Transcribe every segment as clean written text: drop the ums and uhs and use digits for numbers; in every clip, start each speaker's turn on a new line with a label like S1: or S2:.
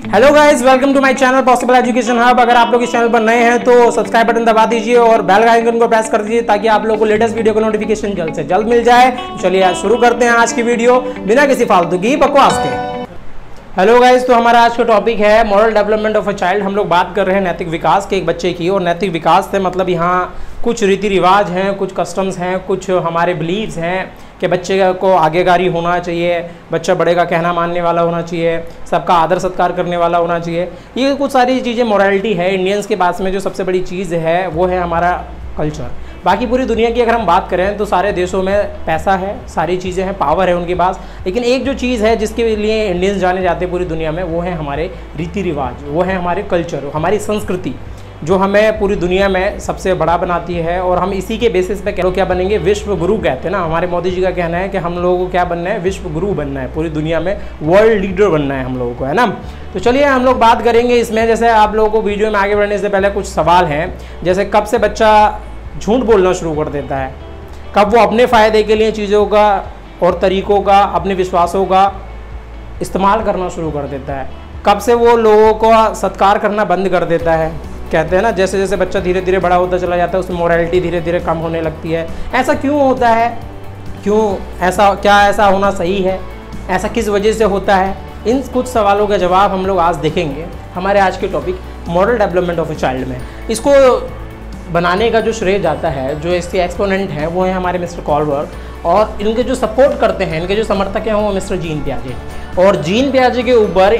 S1: Hello guys, welcome to my channel possible education hub. अगर आप लोग इस चैनल पर नए हैं तो सब्सक्राइब बटन दबा दीजिए और बेल आइकन को प्रेस कर दीजिए ताकि आप लोगों को लेटेस्ट वीडियो का नोटिफिकेशन जल्द से जल्द मिल जाए। चलिए आज शुरू करते हैं आज की वीडियो बिना किसी फालतू की बकवास के। हेलो गाइस, तो हमारा आज का टॉपिक है moral development of a child. हम लोग बात कर रहे हैं नैतिक विकास के एक बच्चे की। और नैतिक विकास से मतलब यहाँ कुछ रीति रिवाज हैं, कुछ कस्टम्स हैं, कुछ हमारे बिलीव्स हैं कि बच्चे को आगेगारी होना चाहिए, बच्चा बड़े का कहना मानने वाला होना चाहिए, सबका आदर सत्कार करने वाला होना चाहिए। ये कुछ सारी चीज़ें मॉरलिटी है। इंडियंस के पास में जो सबसे बड़ी चीज़ है वो है हमारा कल्चर। बाकी पूरी दुनिया की अगर हम बात करें तो सारे देशों में पैसा है, सारी चीज़ें हैं, पावर है उनके पास। लेकिन एक जो चीज़ है जिसके लिए इंडियंस जाने जाते हैं पूरी दुनिया में, वो है हमारे रीति रिवाज, वो है हमारे कल्चर, हमारी संस्कृति, जो हमें पूरी दुनिया में सबसे बड़ा बनाती है। और हम इसी के बेसिस पे क्या बनेंगे, विश्व गुरु कहते हैं ना। हमारे मोदी जी का कहना है कि हम लोगों को क्या बनना है, विश्व गुरु बनना है, पूरी दुनिया में वर्ल्ड लीडर बनना है हम लोगों को, है ना। तो चलिए हम लोग बात करेंगे इसमें। जैसे आप लोगों को वीडियो में आगे बढ़ने से पहले कुछ सवाल हैं, जैसे कब से बच्चा झूठ बोलना शुरू कर देता है, कब वो अपने फ़ायदे के लिए चीज़ों का और तरीक़ों का, अपने विश्वासों का इस्तेमाल करना शुरू कर देता है, कब से वो लोगों को सत्कार करना बंद कर देता है। कहते हैं ना, जैसे जैसे बच्चा धीरे धीरे बड़ा होता चला जाता है उसमें मोरालिटी धीरे धीरे कम होने लगती है। ऐसा क्यों होता है, क्यों ऐसा, क्या ऐसा होना सही है, ऐसा किस वजह से होता है? इन कुछ सवालों का जवाब हम लोग आज देखेंगे हमारे आज के topic moral development of a child में। इसको बनाने का जो श्रेय जाता है, जो इसके एक्सपोनेंट हैं, वो है हमारे मिस्टर कॉलबर्ग। और इनके जो सपोर्ट करते हैं, इनके जो समर्थक हैं, वो मिस्टर जीन पियाजे। और जीन पियाजे के ऊपर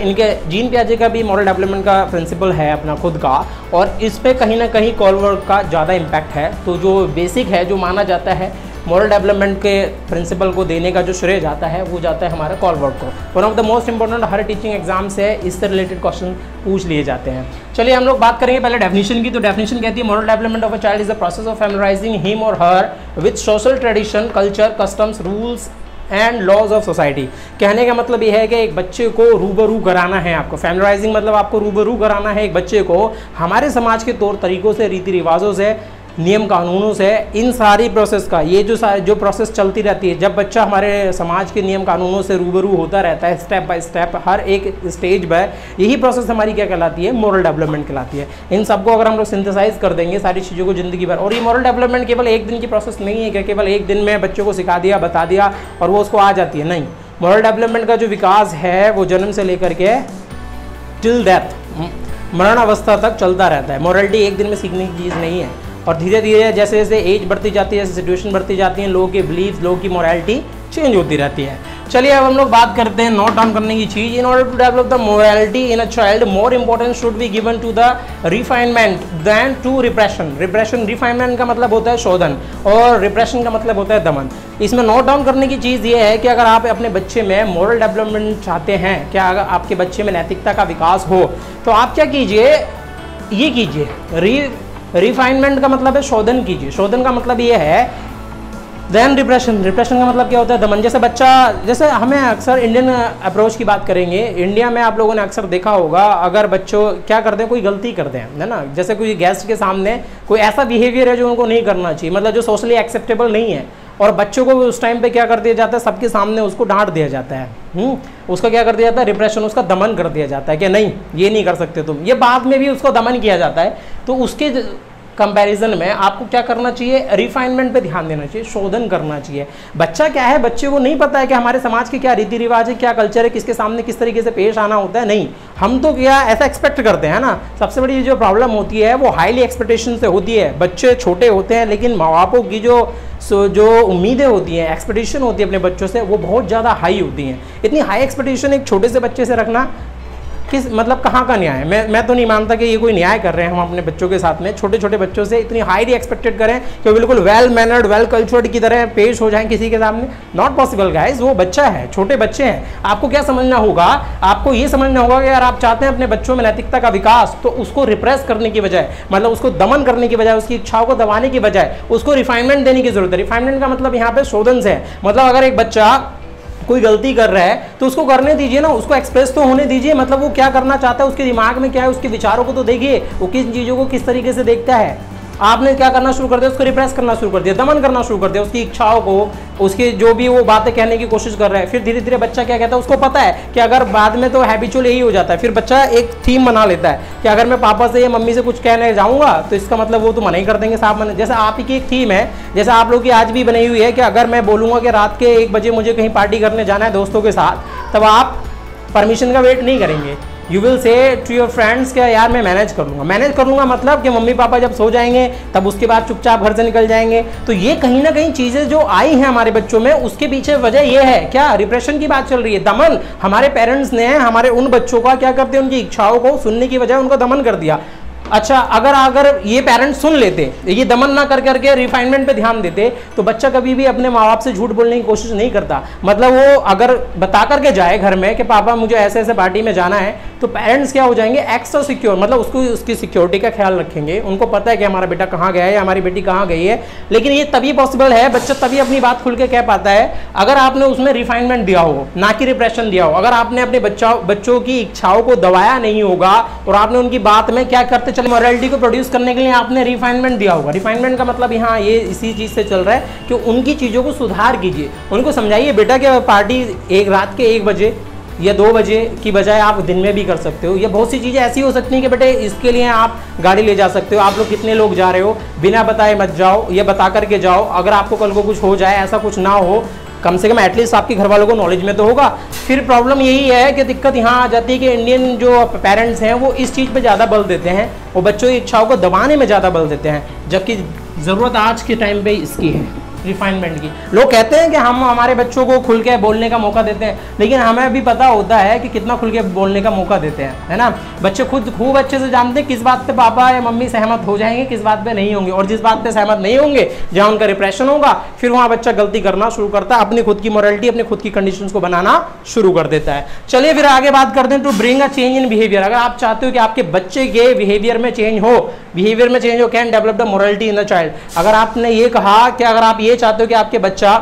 S1: जीन पियाजे का भी मॉरल डेवलपमेंट का प्रिंसिपल है अपना खुद का, और इस पर कहीं ना कहीं कॉलबर्ग का ज़्यादा इम्पैक्ट है। तो जो बेसिक है, जो माना जाता है मॉरल डेवलपमेंट के प्रिंसिपल को देने का जो श्रेय जाता है, वो जाता है हमारे कॉलबर्ग को। One of the most important her teaching exam से इससे रिलेटेड क्वेश्चन पूछ लिए जाते हैं। चलिए हम लोग बात करेंगे पहले डेफिनेशन की। तो डेफिनेशन कहती है moral development of a child is the process of familiarising him और her with social tradition, culture, customs, rules and laws of society. कहने का मतलब यह है कि एक बच्चे को रूबरू कराना है आपको। फैमिलाइजिंग मतलब आपको रूबरू कराना है एक बच्चे को हमारे समाज के तौर तरीक़ों से, रीति रिवाजों से, नियम कानूनों से, इन सारी प्रोसेस का, ये जो प्रोसेस चलती रहती है, जब बच्चा हमारे समाज के नियम कानूनों से रूबरू होता रहता है स्टेप बाय स्टेप, हर एक स्टेज पर, यही प्रोसेस हमारी क्या कहलाती है, मॉरल डेवलपमेंट कहलाती है। इन सबको अगर हम लोग सिंथेसाइज कर देंगे सारी चीज़ों को ज़िंदगी भर। और ये मॉरल डेवलपमेंट केवल एक दिन की प्रोसेस नहीं है कि केवल एक दिन में बच्चों को सिखा दिया, बता दिया और वो उसको आ जाती है, नहीं। मॉरल डेवलपमेंट का जो विकास है वो जन्म से लेकर के टिल डेथ, मरण अवस्था तक चलता रहता है। मॉरलिटी एक दिन में सीखने की चीज़ नहीं है। और धीरे धीरे जैसे जैसे एज बढ़ती जाती है, जैसे सिचुएशन बढ़ती जाती है, लोगों के बिलीफ, लोगों की मोरालिटी चेंज होती रहती है। चलिए अब हम लोग बात करते हैं नोट डाउन करने की चीज़। In order to develop the morality in a child, more importance should be given to the refinement than to repression. Refinement का मतलब होता है शोधन और रिप्रेशन का मतलब होता है दमन। इसमें नोट डाउन करने की चीज़ ये है कि अगर आप अपने बच्चे में मॉरल डेवलपमेंट चाहते हैं, क्या अगर आपके बच्चे में नैतिकता का विकास हो, तो आप क्या कीजिए, ये कीजिए, रिफाइनमेंट का मतलब है शोधन कीजिए। शोधन का मतलब ये है देन रिप्रेशन। रिप्रेशन का मतलब क्या होता है, दमन। जैसे बच्चा, जैसे हमें अक्सर इंडियन अप्रोच की बात करेंगे, इंडिया में आप लोगों ने अक्सर देखा होगा, अगर बच्चों क्या करते हैं, कोई गलती करते हैं, है ना, जैसे कोई गेस्ट के सामने कोई ऐसा बिहेवियर है जो उनको नहीं करना चाहिए, मतलब जो सोशली एक्सेप्टेबल नहीं है, और बच्चों को उस टाइम पे क्या कर दिया जाता है, सबके सामने उसको डांट दिया जाता है। उसका क्या कर दिया जाता है, रिप्रेशन, उसका दमन कर दिया जाता है कि नहीं ये नहीं कर सकते तुम। ये बाद में भी उसको दमन किया जाता है। तो उसके कंपैरिजन में आपको क्या करना चाहिए, रिफाइनमेंट पे ध्यान देना चाहिए, शोधन करना चाहिए। बच्चा क्या है, बच्चे को नहीं पता है कि हमारे समाज के क्या रीति रिवाज है, क्या कल्चर है, किसके सामने किस तरीके से पेश आना होता है। नहीं, हम तो क्या ऐसा एक्सपेक्ट करते हैं ना। सबसे बड़ी जो प्रॉब्लम होती है वो हाईली एक्सपेक्टेशन से होती है। बच्चे छोटे होते हैं लेकिन माँ बापों की जो उम्मीदें होती हैं, एक्सपेक्टेशन होती है अपने बच्चों से, वो बहुत ज़्यादा हाई होती हैं। इतनी हाई एक्सपेक्टेशन एक छोटे से बच्चे से रखना किस मतलब कहाँ का न्याय है? मैं तो नहीं मानता कि ये कोई न्याय कर रहे हैं हम अपने बच्चों के साथ में। छोटे छोटे बच्चों से इतनी हाईली एक्सपेक्टेड करें कि वो बिल्कुल वेल मैनर्ड, वेल कल्चर्ड की तरह पेश हो जाएं किसी के सामने, नॉट पॉसिबल गाइस। वो बच्चा है, छोटे बच्चे हैं। आपको क्या समझना होगा, आपको ये समझना होगा कि यार आप चाहते हैं अपने बच्चों में नैतिकता का विकास, तो उसको रिप्रेस करने की बजाय, मतलब उसको दमन करने की बजाय, उसकी इच्छाओं को दबाने की बजाय उसको रिफाइनमेंट देने की जरूरत है। रिफाइनमेंट का मतलब यहाँ पे शोधन से है। मतलब अगर एक बच्चा कोई गलती कर रहा है तो उसको करने दीजिए ना, उसको एक्सप्रेस तो होने दीजिए। मतलब वो क्या करना चाहता है, उसके दिमाग में क्या है, उसके विचारों को तो देखिए, वो किन चीज़ों को किस तरीके से देखता है। आपने क्या करना शुरू कर दिया, उसको रिप्रेस करना शुरू कर दिया, दमन करना शुरू कर दिया, उसकी इच्छाओं को, उसकी जो भी वो बातें कहने की कोशिश कर रहा है। फिर धीरे धीरे बच्चा क्या कहता है, उसको पता है कि अगर बाद में तो हैबिचुअल यही हो जाता है, फिर बच्चा एक थीम बना लेता है कि अगर मैं पापा से या मम्मी से कुछ कहने जाऊंगा तो इसका मतलब वो तो मना ही कर देंगे साहब मना। जैसे आप ही की एक थीम है, जैसे आप लोग की आज भी बनी हुई है कि अगर मैं बोलूँगा कि रात के 1 बजे मुझे कहीं पार्टी करने जाना है दोस्तों के साथ, तब आप परमिशन का वेट नहीं करेंगे। You will say to your friends क्या यार मैं मैनेज कर लूँगा मतलब कि मम्मी पापा जब सो जाएंगे तब उसके बाद चुपचाप घर से निकल जाएंगे। तो ये कहीं ना कहीं चीज़ें जो आई हैं हमारे बच्चों में, उसके पीछे वजह ये है क्या, रिप्रेशन की बात चल रही है, दमन। हमारे पेरेंट्स ने हमारे उन बच्चों का क्या करते हैं, उनकी इच्छाओं को सुनने की बजाय उनका दमन कर दिया। अच्छा, अगर ये पेरेंट्स सुन लेते, ये दमन ना कर करके रिफाइनमेंट पे ध्यान देते, तो बच्चा कभी भी अपने माँ बाप से झूठ बोलने की कोशिश नहीं करता। मतलब वो अगर बता करके जाए घर में कि पापा मुझे ऐसे ऐसे पार्टी में जाना है, तो पेरेंट्स क्या हो जाएंगे, एक्स्ट्रा सिक्योर, मतलब उसको उसकी सिक्योरिटी का ख्याल रखेंगे। उनको पता है कि हमारा बेटा कहाँ गया है या हमारी बेटी कहाँ गई है। लेकिन ये तभी पॉसिबल है, बच्चा तभी अपनी बात खुल के कह पाता है अगर आपने उसमें रिफाइनमेंट दिया हो, ना कि रिप्रेशन दिया हो। अगर आपने अपने बच्चों की इच्छाओं को दबाया नहीं होगा और आपने उनकी बात में क्या करते चले, मॉरलिटी को प्रोड्यूस करने के लिए आपने रिफाइनमेंट दिया होगा। रिफाइनमेंट का मतलब यहाँ ये इसी चीज़ से चल रहा है कि उनकी चीज़ों को सुधार कीजिए, उनको समझाइए बेटा कि पार्टी एक रात के 1 बजे या 2 बजे की बजाय आप दिन में भी कर सकते हो। या बहुत सी चीज़ें ऐसी हो सकती हैं कि बेटे इसके लिए आप गाड़ी ले जा सकते हो, आप लोग कितने लोग जा रहे हो, बिना बताए मत जाओ, या बता करके जाओ। अगर आपको कल को कुछ हो जाए, ऐसा कुछ ना हो, कम से कम एटलीस्ट आपके घर वालों को नॉलेज में तो होगा। फिर प्रॉब्लम यही है कि दिक्कत यहाँ आ जाती है कि इंडियन जो पेरेंट्स हैं वो इस चीज़ पे ज़्यादा बल देते हैं, वो बच्चों की इच्छाओं को दबाने में ज़्यादा बल देते हैं, जबकि ज़रूरत आज के टाइम पे इसकी है, रिफाइनमेंट की। लोग कहते हैं कि हम हमारे बच्चों को खुल के बोलने का मौका देते हैं, लेकिन हमें भी पता होता है कि कितना खुल के बोलने का मौका देते हैं, है ना। बच्चे खुद खूब अच्छे से जानते हैं किस बात पे पापा या मम्मी सहमत हो जाएंगे, किस बात पे नहीं होंगे, और जिस बात पे सहमत नहीं होंगे, जहाँ उनका रिप्रेशन होगा, फिर वहाँ बच्चा गलती करना शुरू करता है, अपनी खुद की मोरालिटी, अपनी खुद की कंडीशंस को बनाना शुरू कर देता है। चलिए फिर आगे बात करते हैं, to bring a change in behaviour. अगर आप चाहते हो कि आपके बच्चे के बिहेवियर में चेंज हो, can develop the morality in the child. अगर आपने ये कहा कि अगर आप ये चाहते हो कि आपके बच्चा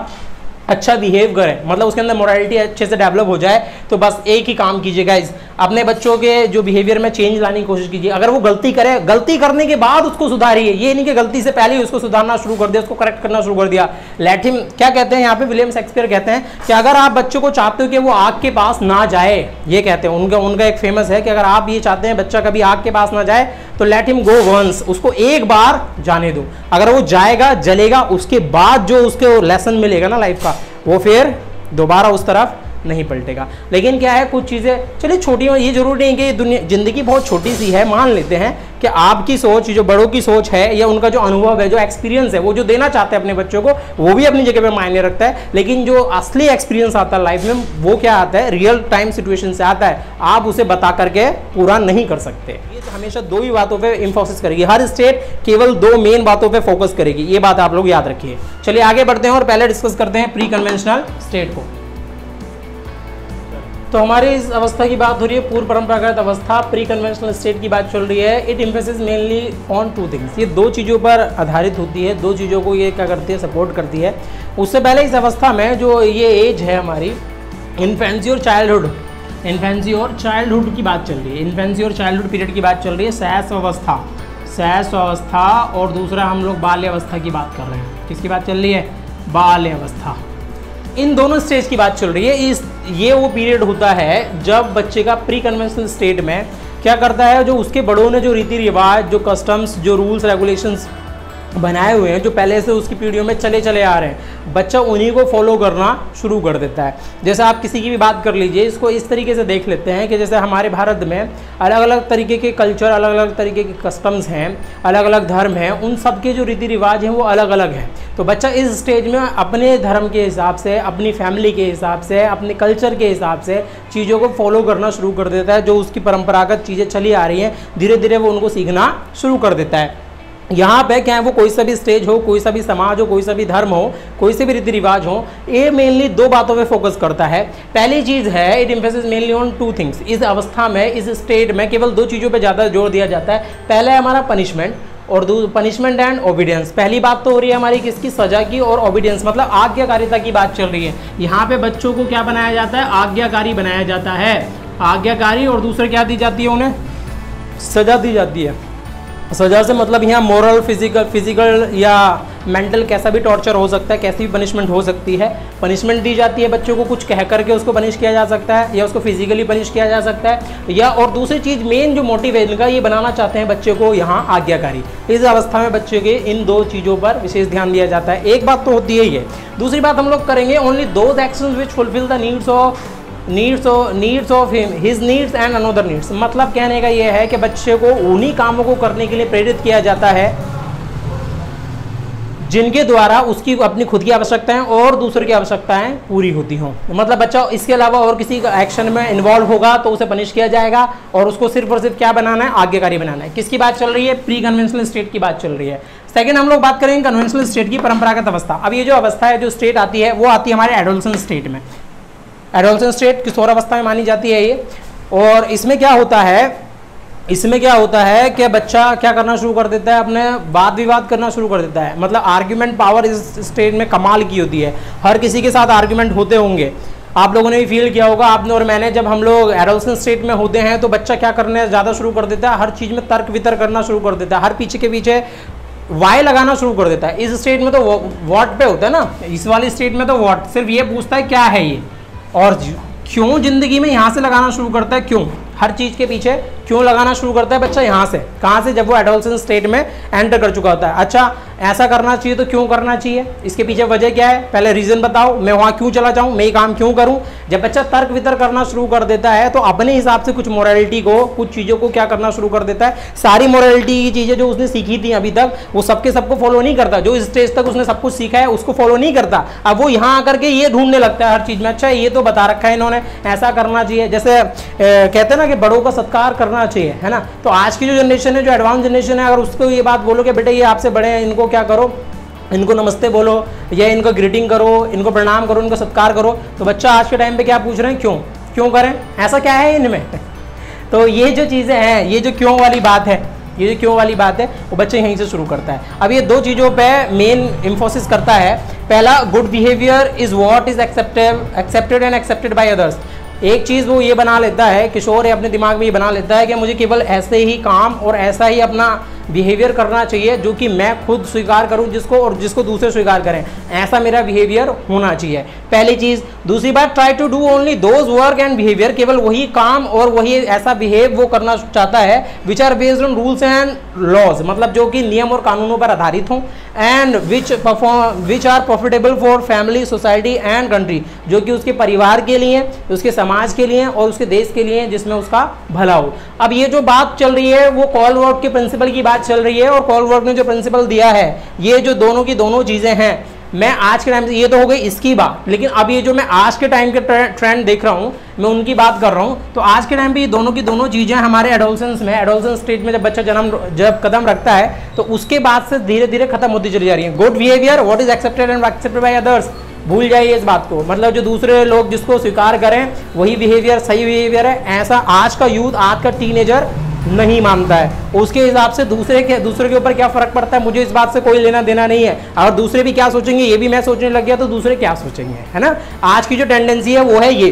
S1: अच्छा बिहेव करे, मतलब उसके अंदर मोरालिटी अच्छे से डेवलप हो जाए, तो बस एक ही काम कीजिए गाइज, अपने बच्चों के जो बिहेवियर में चेंज लाने की कोशिश कीजिए। अगर वो गलती करे, गलती करने के बाद उसको सुधारिए, ये नहीं कि गलती से पहले ही उसको सुधारना शुरू कर दिया, उसको करेक्ट करना शुरू कर दिया। लेट हिम, क्या कहते हैं यहाँ पे, विलियम शेक्सपियर कहते हैं कि अगर आप बच्चों को चाहते हो कि वो आग के पास ना जाए, ये कहते हैं, उनका एक फेमस है कि अगर आप ये चाहते हैं बच्चा कभी आग के पास ना जाए, तो लेट हिम गो वंस, उसको एक बार जाने दो। अगर वो जाएगा, जलेगा, उसके बाद जो उसके लेसन मिलेगा ना लाइफ का, वो फिर दोबारा उस तरफ नहीं पलटेगा। लेकिन क्या है, कुछ चीज़ें चलिए छोटी, ये जरूरी नहीं कि दुनिया जिंदगी बहुत छोटी सी है, मान लेते हैं कि आपकी सोच, जो बड़ों की सोच है, या उनका जो अनुभव है, जो एक्सपीरियंस है, वो जो देना चाहते हैं अपने बच्चों को, वो भी अपनी जगह पे मायने रखता है। लेकिन जो असली एक्सपीरियंस आता है लाइफ में, वो क्या आता है, रियल टाइम सिचुएशन से आता है, आप उसे बता करके पूरा नहीं कर सकते। ये तो हमेशा 2 ही बातों पे इंफोसिस करेगी, हर स्टेट केवल 2 मेन बातों पे फोकस करेगी, ये बात आप लोग याद रखिए। चलिए आगे बढ़ते हैं और पहले डिस्कस करते हैं प्री कन्वेंशनल स्टेट को। तो हमारी इस अवस्था की बात हो रही है, पूर्व परंपरागत अवस्था, प्री कन्वेंशनल स्टेट की बात चल रही है। It emphasis mainly on 2 things, ये 2 चीज़ों पर आधारित होती है, 2 चीज़ों को ये क्या करती है, सपोर्ट करती है। उससे पहले इस अवस्था में जो ये एज है हमारी, इन्फेंसी और चाइल्डहुड, इन्फेंसी और चाइल्डहुड की बात चल रही है, इन्फेंसी और चाइल्डहुड पीरियड की बात चल रही है, शैशव अवस्था, और दूसरा हम लोग बाल्य अवस्था की बात कर रहे हैं। किसकी बात चल रही है, बाल्य अवस्था। इन दोनों स्टेज की बात चल रही है। ये वो पीरियड होता है जब बच्चे का प्री कन्वेंशनल स्टेट में क्या करता है, जो उसके बड़ों ने जो रीति रिवाज, जो कस्टम्स, जो रूल्स रेगुलेशंस बनाए हुए हैं, जो पहले से उसकी पीढ़ियों में चले आ रहे हैं, बच्चा उन्हीं को फॉलो करना शुरू कर देता है। जैसे आप किसी की भी बात कर लीजिए, इसको इस तरीके से देख लेते हैं कि जैसे हमारे भारत में अलग अलग तरीके के कल्चर, अलग अलग तरीके के कस्टम्स हैं, अलग अलग धर्म हैं, उन सब के जो रीति रिवाज हैं वो अलग अलग हैं। तो बच्चा इस स्टेज में अपने धर्म के हिसाब से, अपनी फैमिली के हिसाब से, अपने कल्चर के हिसाब से चीज़ों को फॉलो करना शुरू कर देता है। जो उसकी परंपरागत चीज़ें चली आ रही हैं, धीरे धीरे वो उनको सीखना शुरू कर देता है। यहाँ पे क्या है, वो कोई सा भी स्टेज हो, कोई सा भी समाज हो, कोई सा भी धर्म हो, कोई से भी रीति रिवाज हो, ये मेनली 2 बातों पे फोकस करता है। पहली चीज़ है, it emphasis mainly on 2 things. इस अवस्था में, इस स्टेट में केवल 2 चीज़ों पे ज़्यादा जोर दिया जाता है। पहला है हमारा पनिशमेंट, और पनिशमेंट एंड ओबीडियंस। पहली बात तो हो रही है हमारी किसकी, सजा की, और ओबीडियंस मतलब आज्ञाकारिता की बात चल रही है। यहाँ पे बच्चों को क्या बनाया जाता है, आज्ञाकारी बनाया जाता है, आज्ञाकारी, और दूसरे क्या दी जाती है, उन्हें सजा दी जाती है। सजा से मतलब यहाँ मोरल, फिजिकल या मेंटल कैसा भी टॉर्चर हो सकता है, कैसी भी पनिशमेंट हो सकती है। पनिशमेंट दी जाती है बच्चों को, कुछ कह करके उसको पनिश किया जा सकता है, या उसको फिजिकली पनिश किया जा सकता है, या और दूसरी चीज़ मेन जो मोटिव है इनका, ये बनाना चाहते हैं बच्चे को यहाँ आज्ञाकारी। इस अवस्था में बच्चे के इन दो चीज़ों पर विशेष ध्यान दिया जाता है। एक बात तो होती है ये। दूसरी बात हम लोग करेंगे only those actions which fulfil the needs of him, his needs and another needs. मतलब कहने का ये है कि बच्चे को उन्हीं कामों को करने के लिए प्रेरित किया जाता है जिनके द्वारा उसकी अपनी खुद की आवश्यकताएं और दूसरे की आवश्यकताएं पूरी होती हों। मतलब बच्चा इसके अलावा और किसी एक्शन में इन्वॉल्व होगा तो उसे पनिश किया जाएगा, और उसको सिर्फ और सिर्फ क्या बनाना है, आज्ञाकारी बनाना है। किसकी बात चल रही है? प्री कन्वेंशनल स्टेट की बात चल रही है। सेकंड हम लोग बात करेंगे कन्वेंशनल स्टेट की, परंपरागत अवस्था। अब ये जो अवस्था है, जो स्टेट आती है, वो आती है हमारे एडोलसेंट स्टेट में। एडोलसेंट स्टेट किशोरावस्था में मानी जाती है ये। और इसमें क्या होता है कि बच्चा क्या करना शुरू कर देता है, अपने वाद विवाद करना शुरू कर देता है। मतलब आर्ग्यूमेंट पावर इस स्टेट में कमाल की होती है। हर किसी के साथ आर्ग्यूमेंट होते होंगे, आप लोगों ने भी फील किया होगा, आपने और मैंने। जब हम लोग एडोलसेंट स्टेट में होते हैं तो बच्चा क्या करने ज़्यादा शुरू कर देता है, हर चीज़ में तर्क वितर्क करना शुरू कर देता है, हर पीछे के पीछे वाई लगाना शुरू कर देता है। इस स्टेट में तो व्हाट पे होता है ना, इस वाली स्टेट में तो व्हाट, सिर्फ ये पूछता है क्या है ये, और क्यों जिंदगी में यहाँ से लगाना शुरू करता है, क्यों हर चीज़ के पीछे क्यों लगाना शुरू करता है बच्चा, यहाँ से। कहाँ से? जब वो एडोलसेंट स्टेट में एंटर कर चुका होता है। अच्छा, ऐसा करना चाहिए तो क्यों करना चाहिए, इसके पीछे वजह क्या है, पहले रीजन बताओ, मैं वहाँ क्यों चला जाऊँ, मैं ये काम क्यों करूँ। जब बच्चा तर्क वितर्क करना शुरू कर देता है तो अपने हिसाब से कुछ मोरालिटी को, कुछ चीज़ों को क्या करना शुरू कर देता है, सारी मोरालिटी की चीज़ें जो उसने सीखी थी अभी तक, वो सबको फॉलो नहीं करता। जो इस स्टेज तक उसने सब कुछ सीखा है उसको फॉलो नहीं करता। अब वो यहाँ आकर के ये ढूंढने लगता है हर चीज़ में, अच्छा ये तो बता रखा है इन्होंने, ऐसा करना चाहिए। जैसे कहते हैं ना कि बड़ों का सत्कार करना चाहिए, है ना। तो आज की जो जनरेशन है, जो एडवांस जनरेशन है, अगर उसको ये बात बोलो कि बेटे ये आपसे बड़े हैं, इनको क्या करो, इनको नमस्ते बोलो, या इनको ग्रीटिंग करो, इनको प्रणाम करो, इनको सत्कार करो, तो बच्चा आज के टाइम पे क्या पूछ रहे हैं, क्यों करें, ऐसा क्या है इनमें। तो ये जो चीज़ें हैं, ये जो क्यों वाली बात है, वो बच्चे यहीं से शुरू करता है। अब ये दो चीज़ों पे मेन इम्फोसिस करता है। पहला, good behaviour is what is accepted and accepted by others. एक चीज़ वो ये बना लेता है, किशोर अपने दिमाग में ये बना लेता है कि मुझे केवल ऐसे ही काम और ऐसा ही अपना बिहेवियर करना चाहिए जो कि मैं खुद स्वीकार करूं जिसको, और जिसको दूसरे स्वीकार करें, ऐसा मेरा बिहेवियर होना चाहिए, पहली चीज़। दूसरी बात, try to do only those work and behaviour, केवल वही काम और वही ऐसा बिहेव वो करना चाहता है which are based on rules and laws, मतलब जो कि नियम और कानूनों पर आधारित हों, and which are profitable for family, society and country, जो कि उसके परिवार के लिए, उसके समाज के लिए और उसके देश के लिए, जिसमें उसका भला हो। अब ये जो बात चल रही है वो कॉलवर्क के प्रिंसिपल की बात चल रही है, और कॉलवर्क ने जो प्रिंसिपल दिया है, ये जो दोनों की दोनों चीज़ें हैं, मैं आज के टाइम से, ये तो हो गई इसकी बात, लेकिन अब ये जो मैं आज के टाइम के ट्रेंड देख रहा हूँ, मैं उनकी बात कर रहा हूँ। तो आज के टाइम पे ये दोनों की दोनों चीज़ें हमारे एडोलसेंस में, एडोलसेंस स्टेज में जब बच्चा जब कदम रखता है तो उसके बाद से धीरे धीरे खत्म होती चली जा रही है। Good behaviour, what is accepted and accepted by others, भूल जाइए इस बात को। मतलब जो दूसरे लोग जिसको स्वीकार करें वही बिहेवियर सही बिहेवियर है, ऐसा आज का यूथ, आज का टीनेजर नहीं मानता है। उसके हिसाब से दूसरे के ऊपर क्या फर्क पड़ता है, मुझे इस बात से कोई लेना देना नहीं है। और दूसरे भी क्या सोचेंगे ये भी मैं सोचने लग गया तो दूसरे क्या सोचेंगे, है ना। आज की जो टेंडेंसी है वो है ये।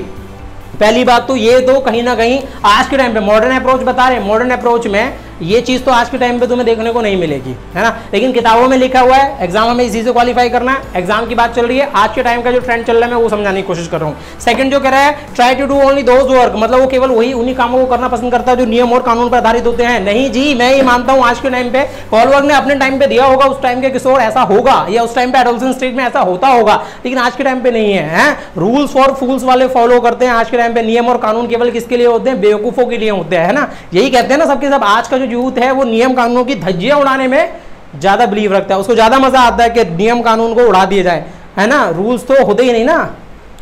S1: पहली बात तो ये, तो कहीं ना कहीं आज के टाइम पे मॉडर्न अप्रोच बता रहे हैं, मॉडर्न अप्रोच में ये चीज़ तो आज के टाइम पे तुम्हें देखने को नहीं मिलेगी, है ना। लेकिन किताबों में लिखा हुआ है, एग्जाम हमें इसी से क्वालिफाई करना है, एग्जाम की बात चल रही है। आज के टाइम का जो ट्रेंड चल रहा है मैं वो समझाने की कोशिश कर रहा हूँ। सेकंड जो कह रहा है, try to do only those work, मतलब वो केवल वही उन्हीं कामों को करना पसंद करता है जो नियम और कानून पर आधारित होते हैं। नहीं जी, मैं ये मानता हूँ आज के टाइम पे कॉलवर्क ने अपने टाइम पे दिया होगा, उस टाइम के किशोर ऐसा होगा, या उस टाइम पे एडोलसेंट स्टेज में ऐसा होता होगा, लेकिन आज के टाइम पे नहीं है। रूल्स फॉर फूल्स वाले फॉलो करते हैं आज के टाइम पे। नियम और कानून केवल किसके लिए होते हैं, बेवकूफों के लिए होते हैं, है ना। यही कहते हैं ना सबके सब, आज का जो यूथ है वो नियम कानूनों की धज्जियां उड़ाने में ज्यादा बिलीव रखता है, उसको ज्यादा मजा आता है कि नियम कानून को उड़ा दिए जाए, है ना। रूल्स तो होते ही नहीं ना,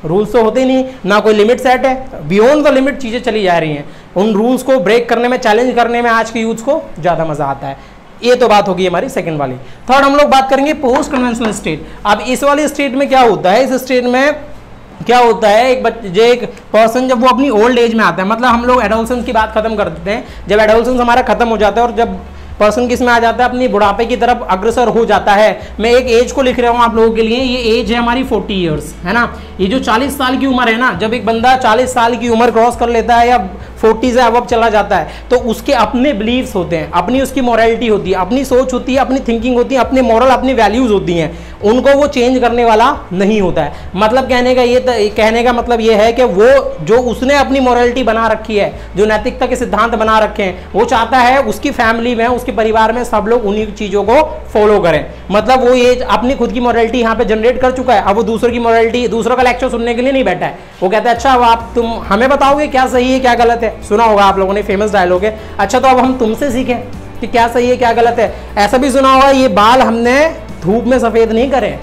S1: रूल्स तो होते ही नहीं ना, कोई लिमिट सेट है, बियॉन्ड द लिमिट चीजें चली जा रही हैं। उन रूल्स को ब्रेक करने में, चैलेंज करने में आज के यूथ को ज्यादा मजा आता है। ये तो बात होगी हमारी सेकंड वाली। थर्ड हम लोग बात करेंगे पोस्ट कन्वेंशनल स्टेट। अब इस वाली स्टेट में क्या होता है, इस स्टेट में क्या होता है, एक पर्सन जब वो अपनी ओल्ड एज में आता है, मतलब हम लोग एडोलसेंस की बात खत्म कर देते हैं, जब एडोलसेंस हमारा खत्म हो जाता है और जब पर्सन किस में आ जाता है, अपनी बुढ़ापे की तरफ अग्रसर हो जाता है। मैं एक एज को लिख रहा हूँ आप लोगों के लिए, ये एज है हमारी 40 ईयर्स, है ना। ये जो 40 साल की उम्र है ना, जब एक बंदा 40 साल की उम्र क्रॉस कर लेता है या 40 से अब चला जाता है, तो उसके अपने बिलीव्स होते हैं, अपनी उसकी मोरालिटी होती है, अपनी सोच होती है, अपनी थिंकिंग होती है, अपनी मॉरल, अपनी वैल्यूज होती हैं, उनको वो चेंज करने वाला नहीं होता है। मतलब कहने का मतलब ये है कि वो जो उसने अपनी मोरालिटी बना रखी है, जो नैतिकता के सिद्धांत बना रखे हैं, वो चाहता है उसकी फैमिली में, उसके परिवार में सब लोग उन्हीं चीजों को फॉलो करें। मतलब वो ये अपनी खुद की मोरालिटी यहाँ पे जनरेट कर चुका है, अब वो दूसरों की मोरालिटी, दूसरों का लेक्चर सुनने के लिए नहीं बैठा है। वो कहता है अच्छा अब तुम हमें बताओगे क्या सही है क्या गलत है। सुना होगा आप लोगों ने, फेमस डायलॉग है, अच्छा तो अब हम तुमसे सीखें कि क्या सही है क्या गलत है। ऐसा भी सुना होगा, ये बाल हमने धूप में सफेद नहीं करे।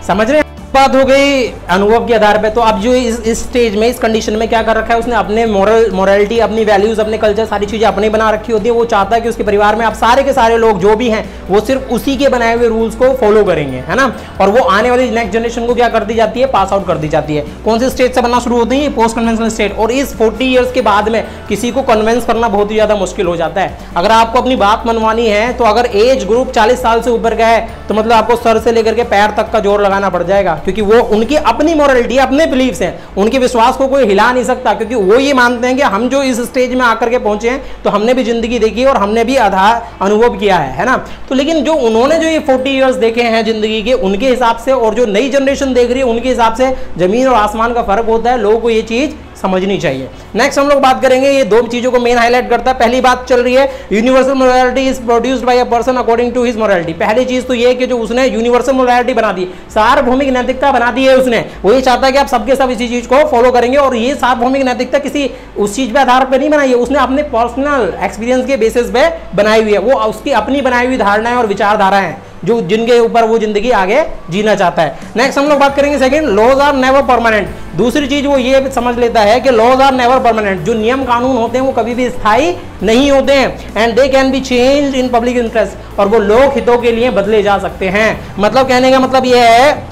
S1: समझ रहे हैं? बात हो गई अनुभव के आधार पे। तो अब जो इस स्टेज में, इस कंडीशन में क्या कर रखा है उसने, अपने मोरालिटी, अपनी वैल्यूज, अपने कल्चर, सारी चीजें अपने बना रखी होती है। वो चाहता है कि उसके परिवार में अब सारे के सारे लोग जो भी हैं वो सिर्फ उसी के बनाए हुए रूल्स को फॉलो करेंगे, है ना। और वो आने वाली नेक्स्ट जनरेशन को क्या कर दी जाती है, पास आउट कर दी जाती है। कौन से स्टेज से बनना शुरू होती है, पोस्ट कन्वेंशनल स्टेट। और इस 40 ईयर्स के बाद में किसी को कन्विंस करना बहुत ही ज्यादा मुश्किल हो जाता है। अगर आपको अपनी बात मनवानी है तो अगर एज ग्रुप 40 साल से ऊपर का है तो मतलब आपको सर से लेकर के पैर तक का जोर लगाना पड़ जाएगा, क्योंकि वो उनकी अपनी मोरालिटी, अपने बिलीफ्स हैं, उनके विश्वास को कोई हिला नहीं सकता, क्योंकि वो ये मानते हैं कि हम जो इस स्टेज में आकर के पहुंचे हैं तो हमने भी जिंदगी देखी है और हमने भी आधार अनुभव किया है ना। तो लेकिन जो उन्होंने जो ये 40 इयर्स देखे हैं जिंदगी के, उनके हिसाब से और जो नई जनरेशन देख रही है उनके हिसाब से जमीन और आसमान का फर्क होता है। लोगों को ये चीज समझनी चाहिए। नेक्स्ट हम लोग बात करेंगे, ये दो चीजों को मेन हाईलाइट करता है। पहली बात चल रही है, universal morality is produced by a person according to his morality. पहली चीज तो ये है कि जो उसने यूनिवर्सल मोरालिटी बना दी, सार्वभौमिक नैतिकता बना दी है उसने, वो ये चाहता है कि आप सबके सब इसी चीज को फॉलो करेंगे। और ये सार्वभौमिक नैतिकता किसी उस चीज पे आधार पर नहीं बनाई है, उसने अपने पर्सनल एक्सपीरियंस के बेसिस पे बनाई हुई है। वो उसकी अपनी बनाई हुई धारणाएं और विचारधाराएं हैं जो जिनके ऊपर वो जिंदगी आगे जीना चाहता है। नेक्स्ट हम लोग बात करेंगे second, laws are never permanent. दूसरी चीज वो ये समझ लेता है कि लॉज आर नेवर परमानेंट, जो नियम कानून होते हैं वो कभी भी स्थायी नहीं होते हैं। And they can be changed in public interest, और वो लोक हितों के लिए बदले जा सकते हैं। मतलब कहने का मतलब ये है,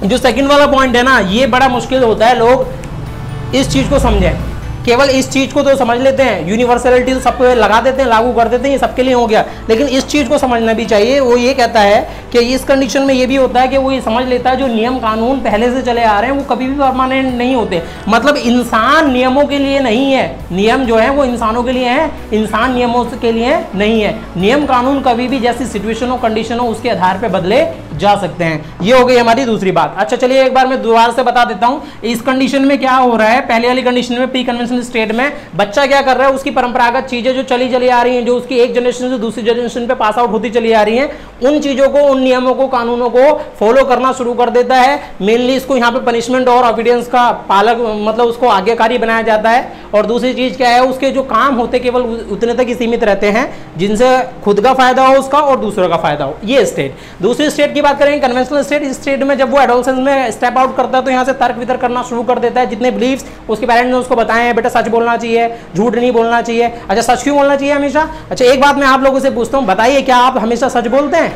S1: जो सेकंड वाला पॉइंट है ना, ये बड़ा मुश्किल होता है लोग इस चीज को समझें। केवल इस चीज को तो समझ लेते हैं, यूनिवर्सलिटी तो सब पे लगा देते हैं, लागू कर देते हैं, ये सबके लिए हो गया, लेकिन इस चीज को समझना भी चाहिए। वो ये कहता है कि इस कंडीशन में ये भी होता है कि वो ये समझ लेता है जो नियम कानून पहले से चले आ रहे हैं वो कभी भी परमानेंट नहीं होते। मतलब इंसान नियमों के लिए नहीं है, नियम जो है वो इंसानों के लिए है, इंसान नियमों के लिए नहीं है। नियम कानून कभी भी जैसी सिचुएशन हो, कंडीशन हो, उसके आधार पर बदले जा सकते हैं। ये हो गई हमारी दूसरी बात। अच्छा चलिए एक बार मैं दोबारा से बता देता हूं इस कंडीशन में क्या हो रहा है। पहले वाली कंडीशन में, प्री कन्वेंशनल स्टेट में, बच्चा क्या कर रहा है, उसकी परंपरागत चीजें जो चली आ रही हैं, जो उसकी एक जनरेशन से दूसरी जनरेशन पे पास आउट होती चली आ रही हैं, उन चीजों को, उन नियमों को, कानूनों को फॉलो करना शुरू कर देता है। मेनली इसको यहाँ पे पनिशमेंट और ऑबिडियंस का पालक, मतलब उसको आज्ञाकारी बनाया जाता है। और दूसरी चीज क्या है, उसके जो काम होते केवल उतने तक ही सीमित रहते हैं जिनसे खुद का फायदा हो उसका और दूसरों का फायदा हो। ये स्टेट। दूसरी स्टेट की बात करेंगे कन्वेंशनल स्टेट। इस स्टेट में जब वो एडोलसेंस में स्टेप आउट करता है तो यहाँ से तर्क वितर्क करना शुरू कर देता है। जितने बिलीव्स उसके पेरेंट्स ने उसको बताए हैं, बेटा सच बोलना चाहिए, झूठ नहीं बोलना चाहिए। अच्छा सच क्यों बोलना चाहिए हमेशा? अच्छा एक बात मैं आप लोगों से पूछता हूं, बताइए क्या आप हमेशा सच बोलते हैं?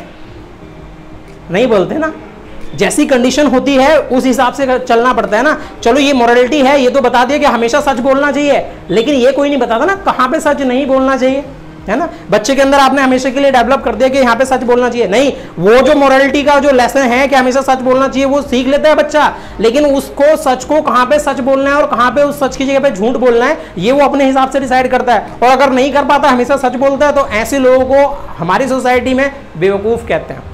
S1: नहीं बोलते ना। जैसी कंडीशन होती है उस हिसाब से चलना पड़ता है ना। चलो ये मोरालिटी है, ये तो बता दिया कि हमेशा सच बोलना चाहिए, लेकिन ये कोई नहीं बताता ना कहां पे सच नहीं बोलना चाहिए, है ना। बच्चे के अंदर आपने हमेशा के लिए डेवलप कर दिया कि यहाँ पे सच बोलना चाहिए। नहीं, वो जो मोरालिटी का जो लेसन है कि हमेशा सच बोलना चाहिए वो सीख लेता है बच्चा, लेकिन उसको सच को कहाँ पे सच बोलना है और कहाँ पे उस सच की जगह पे झूठ बोलना है ये वो अपने हिसाब से डिसाइड करता है। और अगर नहीं कर पाता, हमेशा सच बोलता है, तो ऐसे लोगों को हमारी सोसाइटी में बेवकूफ कहते हैं।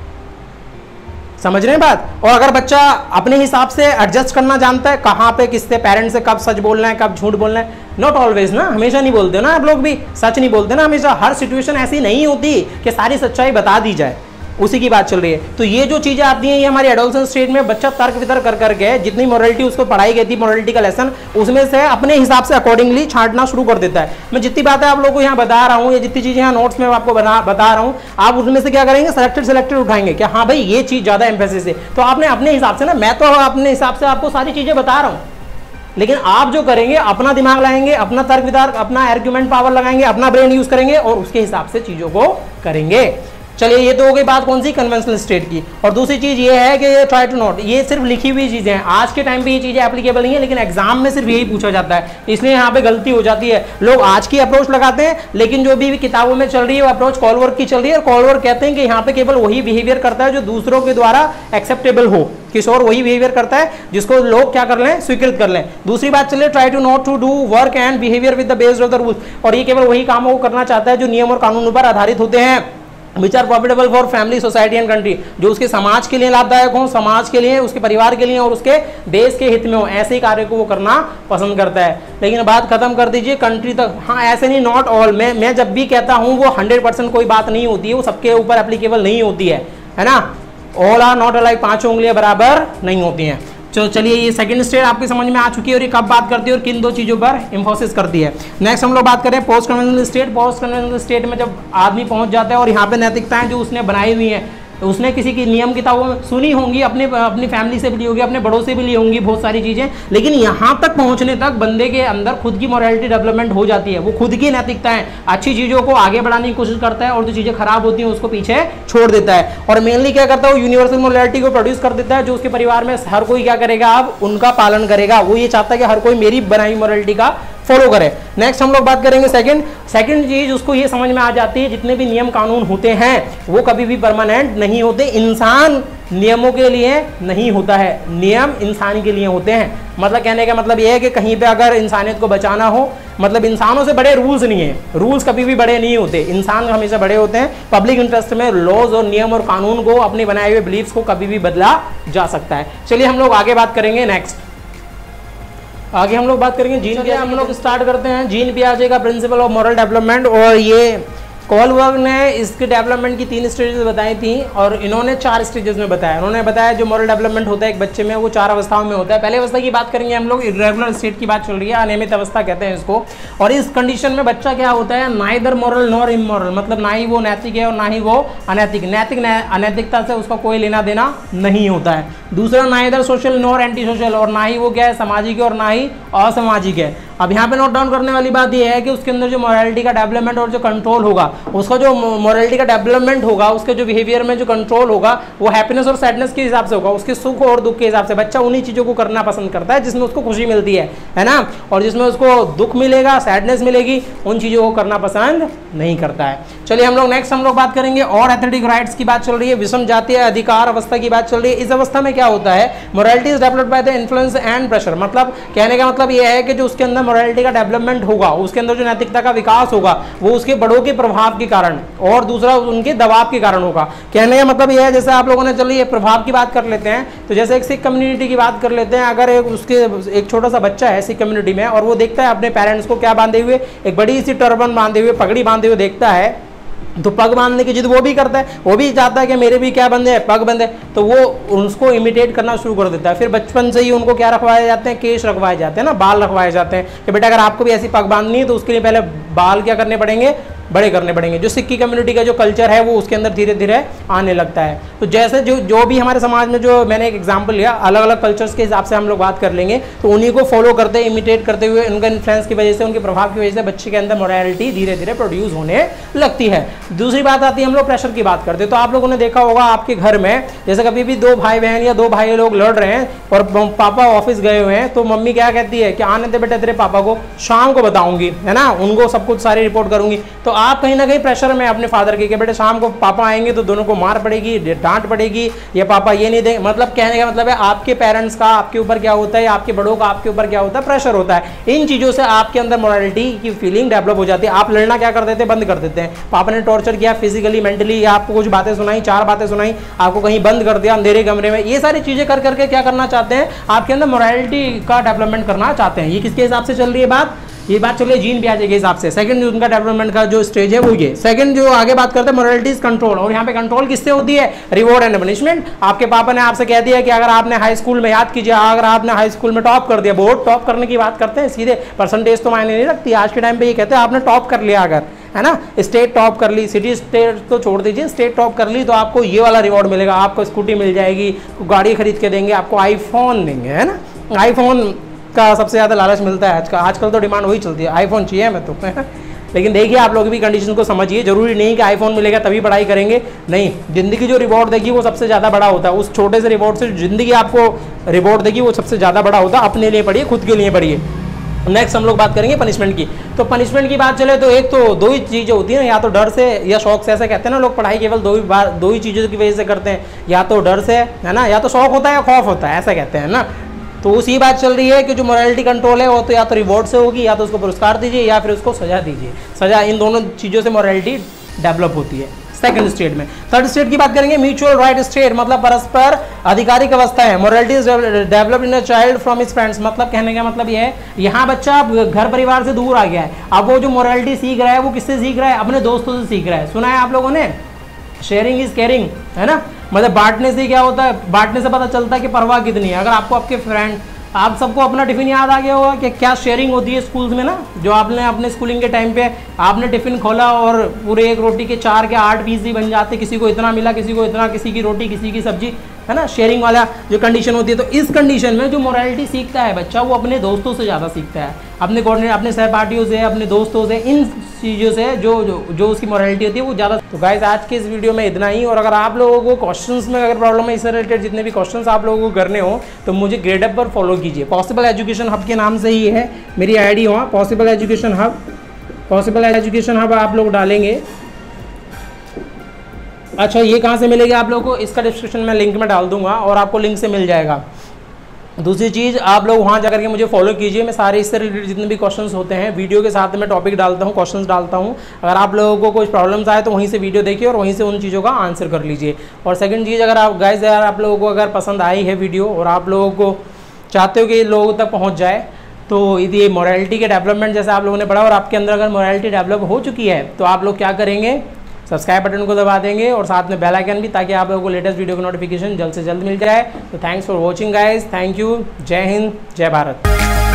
S1: समझ रहे हैं बात? और अगर बच्चा अपने हिसाब से एडजस्ट करना जानता है, कहाँ पे किससे, पेरेंट्स से कब सच बोलना है, कब झूठ बोलना है, नॉट ऑलवेज ना, हमेशा नहीं बोलते ना, आप लोग भी सच नहीं बोलते ना हमेशा। हर सिचुएशन ऐसी नहीं होती कि सारी सच्चाई बता दी जाए, उसी की बात चल रही है। तो ये जो चीजें आती हैं ये हमारी एडोलसेंस स्टेज में बच्चा तर्क वितर्क कर करके जितनी मोरालिटी उसको पढ़ाई गई थी, मोरालिटी का लेसन, उसमें से अपने हिसाब से अकॉर्डिंगली छांटना शुरू कर देता है। मैं जितनी बातें आप लोगों को यहाँ बता रहा हूँ, या जितनी चीजें यहाँ नोट्स में आपको बता रहा हूँ, आप उसमें से क्या करेंगे, सेलेक्टेड उठाएंगे कि हाँ भाई ये चीज ज्यादा एम्फेसिस है। तो आपने अपने हिसाब से ना, मैं तो अपने हिसाब से आपको सारी चीजें बता रहा हूँ, लेकिन आप जो करेंगे अपना दिमाग लाएंगे, अपना तर्क वितर्क, अपना आर्गुमेंट पावर लगाएंगे, अपना ब्रेन यूज करेंगे और उसके हिसाब से चीजों को करेंगे। चलिए ये तो हो गई बात कौन सी, कन्वेंशनल स्टेट की। और दूसरी चीज ये है कि ये ट्राई टू नोट, ये सिर्फ लिखी हुई चीजें हैं। आज के टाइम पे ये चीजें एप्लीकेबल नहीं है, लेकिन एग्जाम में सिर्फ यही पूछा जाता है, इसलिए यहाँ पे गलती हो जाती है। लोग आज की अप्रोच लगाते हैं, लेकिन जो भी किताबों में चल रही है वो अप्रोच कॉलवर्क की चल रही है। और कॉलवर्क कहते हैं कि यहाँ पे केवल वही बिहेवियर करता है जो दूसरों के द्वारा एक्सेप्टेबल हो, किशोर वही बिहेवियर करता है जिसको लोग क्या कर लें, स्वीकृत कर लें। दूसरी बात चलिए, try to not to do work and behaviour with the based of the rules, और ये केवल वही कामों को करना चाहता है जो नियम और कानून पर आधारित होते हैं, which are profitable for family, society and country, जो उसके समाज के लिए लाभदायक हो, समाज के लिए, उसके परिवार के लिए और उसके देश के हित में हो, ऐसे ही कार्य को वो करना पसंद करता है। लेकिन बात खत्म कर दीजिए कंट्री तक। हाँ ऐसे नहीं, नॉट ऑल, मैं जब भी कहता हूँ वो 100% कोई बात नहीं होती है, वो सबके ऊपर एप्लीकेबल नहीं होती है ना। ऑल आर नॉट अलाइक, पांचों उंगलियां बराबर नहीं होती हैं। चलिए ये सेकंड स्टेट आपकी समझ में आ चुकी है और ये कब बात करती है और किन दो चीज़ों पर इंफोसिस करती है। नेक्स्ट हम लोग बात करें post conventional state. Post conventional state में जब आदमी पहुंच जाता है और यहाँ पे नैतिकताएं जो उसने बनाई हुई हैं, उसने किसी की नियम किताबों सुनी होंगी, अपनी फैमिली से भी ली होगी, अपने बड़ों से भी ली होंगी बहुत सारी चीज़ें, लेकिन यहाँ तक पहुँचने तक बंदे के अंदर खुद की मॉरलिटी डेवलपमेंट हो जाती है। वो खुद की नैतिकताएं, अच्छी चीज़ों को आगे बढ़ाने की कोशिश करता है और जो चीज़ें खराब होती हैं उसको पीछे छोड़ देता है। और मेनली क्या करता है, वो यूनिवर्सल मॉरलिटी को प्रोड्यूस कर देता है, जो उसके परिवार में हर कोई क्या करेगा, अब उनका पालन करेगा। वो ये चाहता है कि हर कोई मेरी बनाई मॉरलिटी का फॉलो करे। नेक्स्ट हम लोग बात करेंगे सेकंड चीज, उसको ये समझ में आ जाती है जितने भी नियम कानून होते हैं वो कभी भी परमानेंट नहीं होते। इंसान नियमों के लिए नहीं होता है, नियम इंसान के लिए होते हैं। मतलब कहने का मतलब ये है कि कहीं पे अगर इंसानियत को बचाना हो, मतलब इंसानों से बड़े रूल्स नहीं है, रूल्स कभी भी बड़े नहीं होते, इंसान हमेशा बड़े होते हैं। पब्लिक इंटरेस्ट में लॉज और नियम और कानून को, अपने बनाए हुए बिलीफ्स को कभी भी बदला जा सकता है। चलिए हम लोग आगे बात करेंगे। आगे हम लोग बात करेंगे जीन पियाजे। हम लोग स्टार्ट करते हैं जीन पियाजे का प्रिंसिपल ऑफ मॉरल डेवलपमेंट। और ये कोलबर्ग ने इसके डेवलपमेंट की 3 स्टेजेस बताई थी और इन्होंने 4 स्टेजेस में बताया। उन्होंने बताया जो मॉरल डेवलपमेंट होता है एक बच्चे में वो 4 अवस्थाओं में होता है। पहले अवस्था की बात करेंगे हम लोग, इर्रेगुलर स्टेट की बात चल रही है, अनियमित अवस्था कहते हैं इसको। और इस कंडीशन में बच्चा क्या होता है, नाइदर मॉरल नॉर इमोरल, मतलब ना ही वो नैतिक है और ना ही वो अनैतिक। अनैतिकता से उसका कोई लेना देना नहीं होता है। दूसरा, neither social nor anti social, और ना ही वो क्या है सामाजिक और ना ही असामाजिक है। अब यहाँ पे नोट डाउन करने वाली बात यह है कि उसके अंदर जो मॉरलिटी का डेवलपमेंट और जो कंट्रोल होगा, उसका जो मॉरलिटी का डेवलपमेंट होगा, उसके जो बिहेवियर में जो कंट्रोल होगा वो हैप्पीनेस और सैडनेस के हिसाब से होगा, उसके सुख और दुख के हिसाब से। बच्चा उन्हीं चीज़ों को करना पसंद करता है जिसमें उसको खुशी मिलती है ना, और जिसमें उसको दुख मिलेगा, सैडनेस मिलेगी, उन चीज़ों को करना पसंद नहीं करता है। चलिए हम लोग नेक्स्ट बात करेंगे और एथलेटिक राइट्स की बात चल रही है, विषम जातीय अधिकार अवस्था की बात चल रही है। इस अवस्था में क्या होता है, morality is developed by the influence and pressure. मतलब कहने का मतलब यह है कि जो उसके अंदर मॉरलिटी का डेवलपमेंट होगा, उसके अंदर जो नैतिकता का विकास होगा, वो उसके बड़ों के प्रभाव के कारण और दूसरा उनके दबाव के कारण होगा। कहने का मतलब यह है, जैसे आप लोगों ने चलिए प्रभाव की बात कर लेते हैं, तो जैसे एक सिख कम्युनिटी की बात कर लेते हैं। अगर एक छोटा सा बच्चा है सिख कम्युनिटी में और वो देखता है अपने पेरेंट्स को क्या बांधे हुए, एक बड़ी सी टर्बन बांधे हुए, पगड़ी बांधे हुए देखता है, तो पग बांधने की जिद वो भी करता है, वो भी चाहता है कि मेरे भी क्या बंधे हैं, पग बंधे, तो वो उसको इमिटेट करना शुरू कर देता है। फिर बचपन से ही उनको क्या रखवाए जाते हैं, केश रखवाए जाते हैं ना, बाल रखवाए जाते हैं कि बेटा अगर आपको भी ऐसी पग बांधनी है तो उसके लिए पहले बाल क्या करने पड़ेंगे, बड़े करने पड़ेंगे। जो सिख की कम्युनिटी का जो कल्चर है वो उसके अंदर धीरे धीरे आने लगता है। तो जैसे जो भी हमारे समाज में, जो मैंने एक एग्जांपल लिया, अलग अलग कल्चर्स के हिसाब से हम लोग बात कर लेंगे, तो उन्हीं को फॉलो करते, इमिटेट करते हुए, उनका इन्फ्लुएंस की वजह से, उनके प्रभाव की वजह से बच्चे के अंदर मोरालिटी धीरे धीरे प्रोड्यूस होने लगती है। दूसरी बात आती है, हम लोग प्रेशर की बात करते हैं। तो आप लोगों ने देखा होगा आपके घर में, जैसे कभी भी 2 भाई बहन या 2 भाई लोग लड़ रहे हैं और पापा ऑफिस गए हुए हैं, तो मम्मी क्या कहती है कि आने दे बेटा तेरे पापा को, शाम को बताऊंगी, है ना, उनको सब कुछ सारी रिपोर्ट करूंगी। तो आप कहीं ना कहीं प्रेशर में अपने फादर के, बेटे शाम को पापा आएंगे तो दोनों को मार पड़ेगी, डांट पड़ेगी, ये पापा ये नहीं देंगे। मतलब कहने का मतलब है आपके पेरेंट्स का आपके ऊपर क्या होता है, आपके बड़ों का आपके ऊपर क्या होता है, प्रेशर होता है। इन चीजों से आपके अंदर मोरालिटी की फीलिंग डेवलप हो जाती है। आप लड़ना क्या कर देते हैं, बंद कर देते हैं। पापा ने टॉर्चर किया फिजिकली, मेंटली, आपको कुछ बातें सुनाई, 4 बातें सुनाई, आपको कहीं बंद कर दिया अंधेरे कमरे में, ये सारी चीजें कर करके क्या करना चाहते हैं, आपके अंदर मोरालिटी का डेवलपमेंट करना चाहते हैं। ये किसके हिसाब से चल रही है बात, ये बात चलिए जीन पियाजे के हिसाब से। सेकंड उनका डेवलपमेंट का जो स्टेज है वो ये। सेकंड जो आगे बात करते हैं मोरालिटी इज कंट्रोल, और यहाँ पे कंट्रोल किससे होती है, रिवॉर्ड एंड पनिशमेंट। आपके पापा ने आपसे कह दिया कि अगर आपने हाई स्कूल में, याद कीजिए, अगर आपने हाई स्कूल में टॉप कर दिया, बोर्ड टॉप करने की बात करते हैं, सीधे परसेंटेज तो मायने नहीं रखती आज के टाइम पे, ये कहते हैं आपने टॉप कर लिया, अगर है ना, स्टेट टॉप कर ली, सिटी स्टेट तो छोड़ दीजिए, स्टेट टॉप कर ली, तो आपको ये वाला रिवॉर्ड मिलेगा, आपको स्कूटी मिल जाएगी, गाड़ी खरीद के देंगे, आपको आईफोन देंगे, है ना। आईफोन का सबसे ज़्यादा लालच मिलता है आजकल तो डिमांड वही चलती है, आईफोन चाहिए हमें तो लेकिन देखिए आप लोग भी कंडीशन को समझिए, जरूरी नहीं कि आईफोन मिलेगा तभी पढ़ाई करेंगे, नहीं, जिंदगी जो रिवॉर्ड देगी वो सबसे ज़्यादा बड़ा होता है। उस छोटे से रिवॉर्ड से जिंदगी आपको रिवॉर्ड देगी वो सबसे ज़्यादा बड़ा होता है। अपने लिए पढ़िए, खुद के लिए पढ़िए, नेक्स्ट हम लोग बात करेंगे पनिशमेंट की। तो पनिशमेंट की बात चले तो एक तो दो ही चीज़ें होती हैं, या तो डर से या शौक से। ऐसे कहते हैं ना लोग, पढ़ाई केवल दो ही चीज़ों की वजह से करते हैं, या तो डर से, है ना, या तो शौक होता है या खौफ होता है, ऐसा कहते हैं ना। तो उसी बात चल रही है कि जो मोरालिटी कंट्रोल है वो तो या तो रिवॉर्ड से होगी, या तो उसको पुरस्कार दीजिए या फिर उसको सजा दीजिए। सजा, इन दोनों चीज़ों से मोरालिटी डेवलप होती है सेकंड स्टेट में। थर्ड स्टेट की बात करेंगे, म्यूचुअल राइट स्टेट, मतलब परस्पर आधिकारिक अवस्था है। Morality is developed in a child from his friends, मतलब कहने का मतलब यह है यहाँ बच्चा घर परिवार से दूर आ गया है, अब वो जो मोरालिटी सीख रहा है वो किससे सीख रहा है? अपने दोस्तों से सीख रहा है। सुना है आप लोगों ने, शेयरिंग इज केयरिंग, है ना, मतलब बांटने से क्या होता है, बांटने से पता चलता है कि परवाह कितनी है। अगर आपको आपके फ्रेंड, आप सबको अपना टिफिन याद आ गया होगा कि क्या शेयरिंग होती है स्कूल्स में ना, जो आपने अपने स्कूलिंग के टाइम पे आपने टिफिन खोला और पूरे एक रोटी के 4 के 8 पीस ही बन जाते, किसी को इतना मिला, किसी को इतना, किसी की रोटी किसी की सब्जी, है ना, शेयरिंग वाला जो कंडीशन होती है। तो इस कंडीशन में जो मोरालिटी सीखता है बच्चा, वो अपने दोस्तों से ज़्यादा सीखता है, अपने कोऑर्डिनेट, अपने सहपाठियों से, अपने दोस्तों से, इन चीज़ों से जो उसकी मोरालिटी होती है वो ज़्यादा। तो गाइस आज के इस वीडियो में इतना ही। और अगर आप लोगों को क्वेश्चंस में अगर प्रॉब्लम है, इससे रिलेटेड जितने भी क्वेश्चंस आप लोगों को करने हो तो मुझे ग्रेडअप पर फॉलो कीजिए। पॉसिबल एजुकेशन हब के नाम से ही है मेरी आईडी, वहाँ पॉसिबल एजुकेशन हब आप लोग डालेंगे। अच्छा, ये कहाँ से मिलेगा आप लोगों को? इसका डिस्क्रिप्शन में लिंक में डाल दूंगा और आपको लिंक से मिल जाएगा। दूसरी चीज़, आप लोग वहाँ जाकर के मुझे फॉलो कीजिए। मैं सारे इससे रिलेटेड जितने भी क्वेश्चंस होते हैं वीडियो के साथ में टॉपिक डालता हूँ, क्वेश्चंस डालता हूँ। अगर आप लोगों को कुछ प्रॉब्लम्स आए तो वहीं से वीडियो देखिए और वहीं से उन चीज़ों का आंसर कर लीजिए। और सेकंड चीज़, अगर आप गाइस यार आप लोगों को अगर पसंद आई है वीडियो और आप लोगों को चाहते हो कि लोगों तक पहुँच जाए, तो ये मोरालिटी के डेवलपमेंट जैसे आप लोगों ने पढ़ा और आपके अंदर अगर मोरालिटी डेवलप हो चुकी है तो आप लोग क्या करेंगे? सब्सक्राइब बटन को दबा देंगे और साथ में बेल आइकन भी, ताकि आप लोगों को लेटेस्ट वीडियो की नोटिफिकेशन जल्द से जल्द मिल जाए। तो thanks for watching guys, thank you, जय हिंद, जय भारत।